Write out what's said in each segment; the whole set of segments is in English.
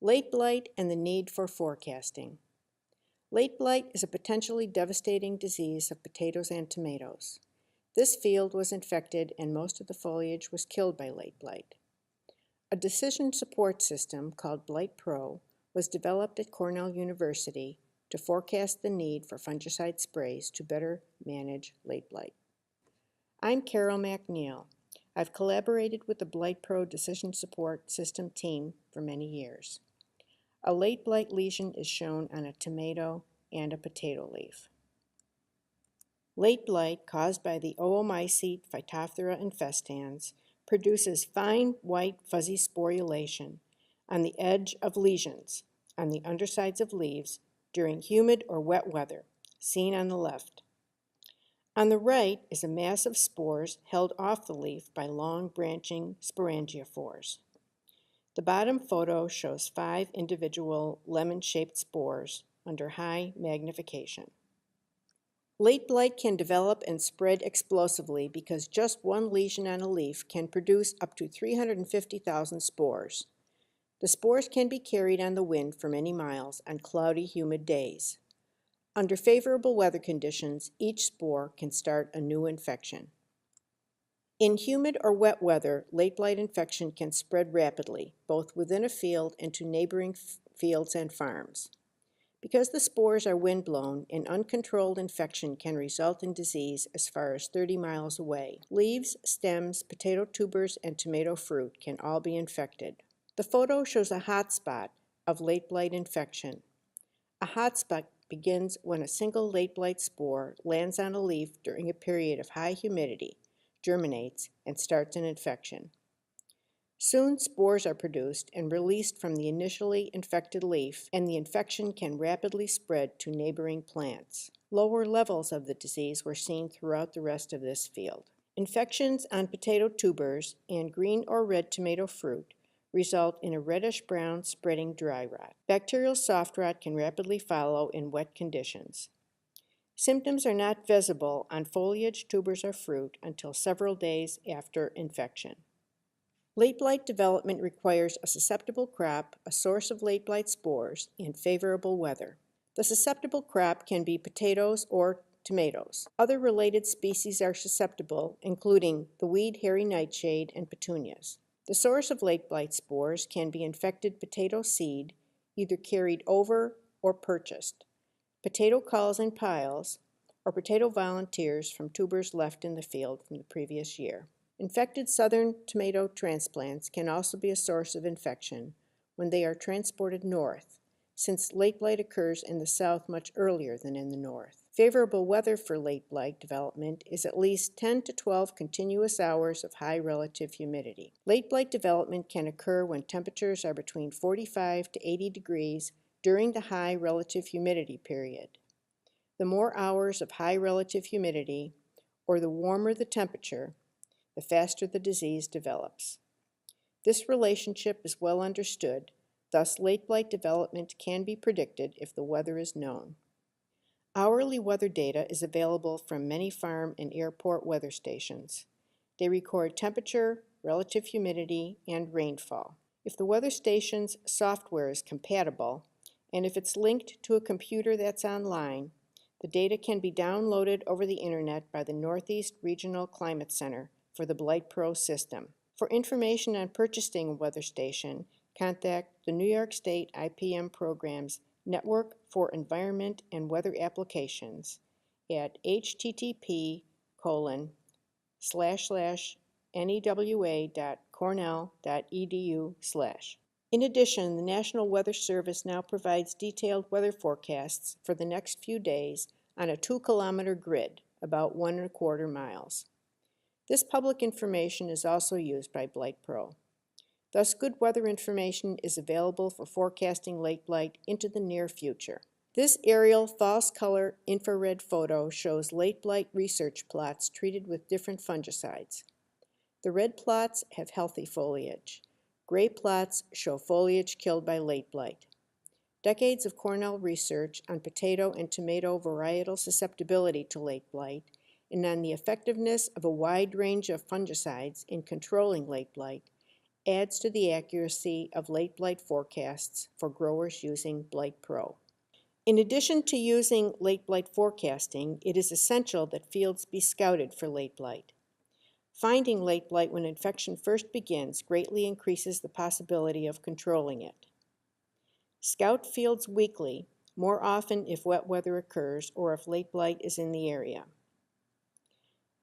Late blight and the need for forecasting. Late blight is a potentially devastating disease of potatoes and tomatoes. This field was infected and most of the foliage was killed by late blight. A decision support system called Blight Pro was developed at Cornell University to forecast the need for fungicide sprays to better manage late blight. I'm Carol McNeil. I've collaborated with the Blight Pro Decision Support System team for many years. A late blight lesion is shown on a tomato and a potato leaf. Late blight, caused by the Oomycete Phytophthora infestans, produces fine white fuzzy sporulation on the edge of lesions on the undersides of leaves during humid or wet weather, seen on the left. On the right is a mass of spores held off the leaf by long branching sporangiophores. The bottom photo shows 5 individual lemon-shaped spores under high magnification. Late blight can develop and spread explosively because just one lesion on a leaf can produce up to 350,000 spores. The spores can be carried on the wind for many miles on cloudy, humid days. Under favorable weather conditions, each spore can start a new infection. In humid or wet weather, late blight infection can spread rapidly, both within a field and to neighboring fields and farms. Because the spores are windblown, an uncontrolled infection can result in disease as far as 30 miles away. Leaves, stems, potato tubers, and tomato fruit can all be infected. The photo shows a hotspot of late blight infection. A hotspot begins when a single late blight spore lands on a leaf during a period of high humidity, germinates, and starts an infection. Soon spores are produced and released from the initially infected leaf, and the infection can rapidly spread to neighboring plants. Lower levels of the disease were seen throughout the rest of this field. Infections on potato tubers and green or red tomato fruit result in a reddish-brown spreading dry rot. Bacterial soft rot can rapidly follow in wet conditions. Symptoms are not visible on foliage, tubers, or fruit until several days after infection. Late blight development requires a susceptible crop, a source of late blight spores, and favorable weather. The susceptible crop can be potatoes or tomatoes. Other related species are susceptible, including the weed hairy nightshade and petunias. The source of late blight spores can be infected potato seed, either carried over or purchased, potato culls in piles, or potato volunteers from tubers left in the field from the previous year. Infected southern tomato transplants can also be a source of infection when they are transported north, since late blight occurs in the south much earlier than in the north. Favorable weather for late blight development is at least 10 to 12 continuous hours of high relative humidity. Late blight development can occur when temperatures are between 45 to 80 degrees during the high relative humidity period. The more hours of high relative humidity, or the warmer the temperature, the faster the disease develops. This relationship is well understood, thus late blight development can be predicted if the weather is known. Hourly weather data is available from many farm and airport weather stations. They record temperature, relative humidity, and rainfall. If the weather station's software is compatible, and if it's linked to a computer that's online, the data can be downloaded over the internet by the Northeast Regional Climate Center for the Blight Pro system. For information on purchasing a weather station, contact the New York State IPM Program's Network for Environment and Weather Applications at http://newa.cornell.edu/. In addition, the National Weather Service now provides detailed weather forecasts for the next few days on a 2-kilometer grid, about 1¼ miles. This public information is also used by Blight Pro. Thus, good weather information is available for forecasting late blight into the near future. This aerial false color infrared photo shows late blight research plots treated with different fungicides. The red plots have healthy foliage. Gray plots show foliage killed by late blight. Decades of Cornell research on potato and tomato varietal susceptibility to late blight and on the effectiveness of a wide range of fungicides in controlling late blight adds to the accuracy of late blight forecasts for growers using Blight Pro. In addition to using late blight forecasting, it is essential that fields be scouted for late blight. Finding late blight when infection first begins greatly increases the possibility of controlling it. Scout fields weekly, more often if wet weather occurs or if late blight is in the area.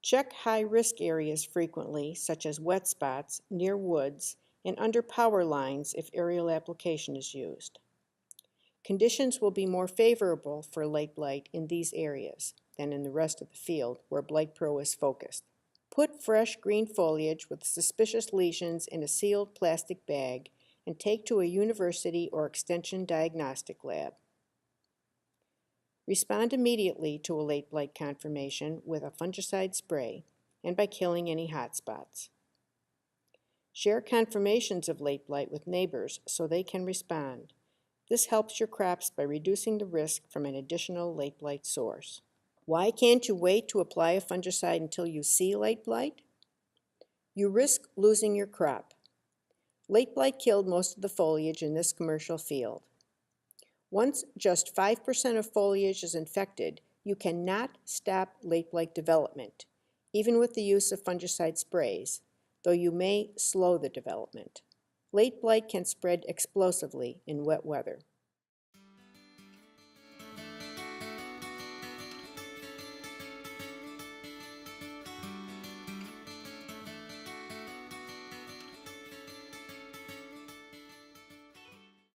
Check high-risk areas frequently, such as wet spots, near woods, and under power lines if aerial application is used. Conditions will be more favorable for late blight in these areas than in the rest of the field where Blight Pro is focused. Put fresh green foliage with suspicious lesions in a sealed plastic bag and take to a university or extension diagnostic lab. Respond immediately to a late blight confirmation with a fungicide spray and by killing any hot spots. Share confirmations of late blight with neighbors so they can respond. This helps your crops by reducing the risk from an additional late blight source. Why can't you wait to apply a fungicide until you see late blight? You risk losing your crop. Late blight killed most of the foliage in this commercial field. Once just 5% of foliage is infected, you cannot stop late blight development, even with the use of fungicide sprays, though you may slow the development. Late blight can spread explosively in wet weather.